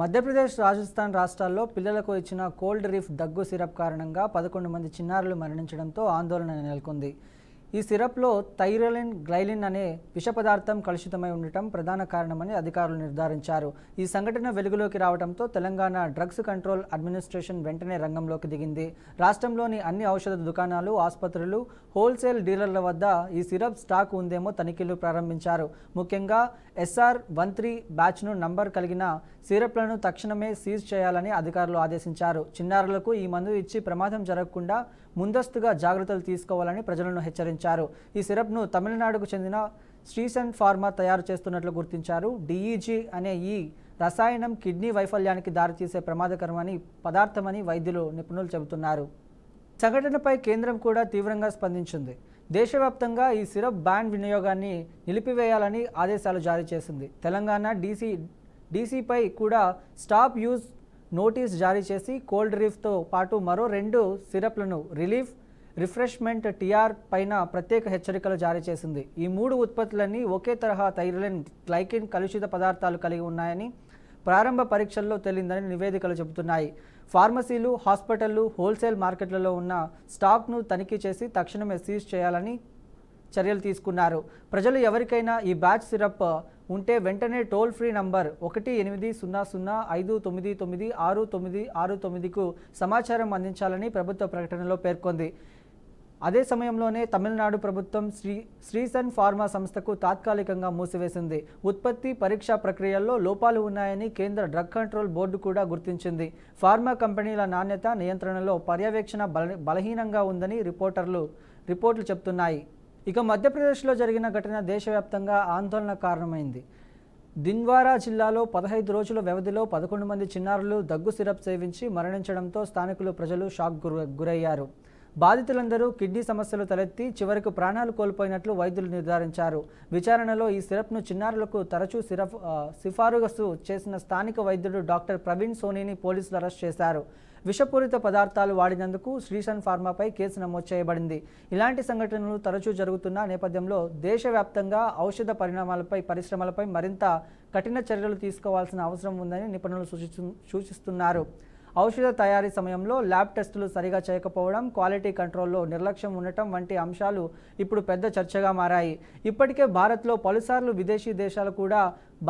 మధ్యప్రదేశ్, రాజస్థాన్ రాష్ట్రాల్లో పిల్లలకు ఇచ్చిన కోల్డ్ రిఫ్ దగ్గు సిరప్ కారణంగా 11 మంది చిన్నారులు మరణించడంతో ఆందోళన నెలకొంది. ఈ సిరప్లో థైరోలిన్, గ్లైలిన్ అనే విష పదార్థం కలుషితమై ఉండటం ప్రధాన కారణమని అధికారులు నిర్ధారించారు. ఈ సంఘటన వెలుగులోకి రావడంతో తెలంగాణ డ్రగ్స్ కంట్రోల్ అడ్మినిస్ట్రేషన్ వెంటనే రంగంలోకి దిగింది. రాష్ట్రంలోని అన్ని ఔషధ దుకాణాలు, ఆసుపత్రులు, హోల్సేల్ డీలర్ల వద్ద ఈ సిరప్ స్టాక్ ఉందేమో తనిఖీలు ప్రారంభించారు. ముఖ్యంగా SR13 బ్యాచ్ను నంబర్ కలిగిన సిరప్లను తక్షణమే సీజ్ చేయాలని అధికారులు ఆదేశించారు. చిన్నారులకు ఈ మందు ఇచ్చి ప్రమాదం జరగకుండా ముందస్తుగా జాగ్రత్తలు తీసుకోవాలని ప్రజలను హెచ్చరించారు. ఈ సిరప్ను తమిళనాడుకు చెందిన శ్రీసన్ ఫార్మా తయారు చేస్తున్నట్లు గుర్తించారు. DEG అనే ఈ రసాయనం కిడ్నీ వైఫల్యానికి దారితీసే ప్రమాదకరమని పదార్థమని నిపుణులు చెబుతున్నారు. సంఘటనపై కేంద్రం కూడా తీవ్రంగా స్పందించింది. దేశవ్యాప్తంగా ఈ సిరప్ బ్యాన్ వినియోగాన్ని నిలిపివేయాలని ఆదేశాలు జారీ చేసింది. తెలంగాణ డీసీపై కూడా స్టాప్ యూజ్ నోటీస్ జారీ చేసి కోల్డ్ రిఫ్తో పాటు మరో 2 సిరప్లను రిఫ్రెష్మెంట్ TR పైన ప్రత్యేక హెచ్చరికలు జారీ చేసింది. ఈ 3 ఉత్పత్తులన్నీ ఒకే తరహా థైరోలిన్, గ్లైకిన్ కలుషిత పదార్థాలు కలిగి ఉన్నాయని ప్రారంభ పరీక్షల్లో తేలిందని నివేదికలు చెబుతున్నాయి. ఫార్మసీలు, హాస్పిటళ్లు, హోల్సేల్ మార్కెట్లలో ఉన్న స్టాక్ను తనిఖీ చేసి తక్షణమే సీజ్ చేయాలని చర్యలు తీసుకున్నారు. ప్రజలు ఎవరికైనా ఈ బ్యాచ్ సిరప్ ఉంటే వెంటనే టోల్ ఫ్రీ నంబర్ 1800-599-6969కు సమాచారం అందించాలని ప్రభుత్వ ప్రకటనలో పేర్కొంది. అదే సమయంలోనే తమిళనాడు ప్రభుత్వం శ్రీసన్ ఫార్మా సంస్థకు తాత్కాలికంగా మూసివేసింది. ఉత్పత్తి, పరీక్షా ప్రక్రియల్లో లోపాలు ఉన్నాయని కేంద్ర డ్రగ్ కంట్రోల్ బోర్డు కూడా గుర్తించింది. ఫార్మా కంపెనీల నాణ్యత నియంత్రణలో పర్యవేక్షణ బలహీనంగా ఉందని రిపోర్టులు చెబుతున్నాయి. ఇక మధ్యప్రదేశ్లో జరిగిన ఘటన దేశవ్యాప్తంగా ఆందోళన కారణమైంది. దిండ్వారా జిల్లాలో 15 రోజుల వ్యవధిలో 11 మంది చిన్నారులు దగ్గు సిరప్ సేవించి మరణించడంతో స్థానికులు, ప్రజలు షాక్ గురయ్యారు. బాధితులందరూ కిడ్నీ సమస్యలు తలెత్తి చివరకు ప్రాణాలు కోల్పోయినట్లు వైద్యులు నిర్ధారించారు. విచారణలో ఈ సిరప్ను చిన్నారులకు తరచూ సిఫారసు చేసిన స్థానిక వైద్యుడు డాక్టర్ ప్రవీణ్ సోనీని పోలీసులు అరెస్ట్ చేశారు. విషపూరిత పదార్థాలు వాడినందుకు శ్రీసన్ ఫార్మాపై కేసు నమోదు చేయబడింది. ఇలాంటి సంఘటనలు తరచూ జరుగుతున్న నేపథ్యంలో దేశవ్యాప్తంగా ఔషధ పరిశ్రమలపై మరింత కఠిన చర్యలు తీసుకోవాల్సిన అవసరం ఉందని నిపుణులు సూచిస్తున్నారు. ఔషధ తయారీ సమయంలో ల్యాబ్ టెస్టులు సరిగా చేయకపోవడం, క్వాలిటీ కంట్రోల్లో నిర్లక్ష్యం ఉండటం వంటి అంశాలు ఇప్పుడు పెద్ద చర్చగా మారాయి. ఇప్పటికే భారత్లో పలుసార్లు విదేశీ దేశాలు కూడా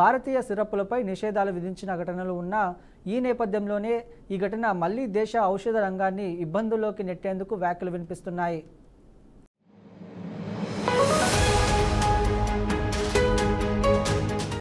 భారతీయ సిరప్పులపై నిషేధాలు విధించిన ఘటనలు ఉన్నా ఈ నేపథ్యంలోనే ఈ ఘటన మళ్లీ దేశ ఔషధ రంగాన్ని ఇబ్బందుల్లోకి నెట్టేందుకు వ్యాఖ్యలు వినిపిస్తున్నాయి.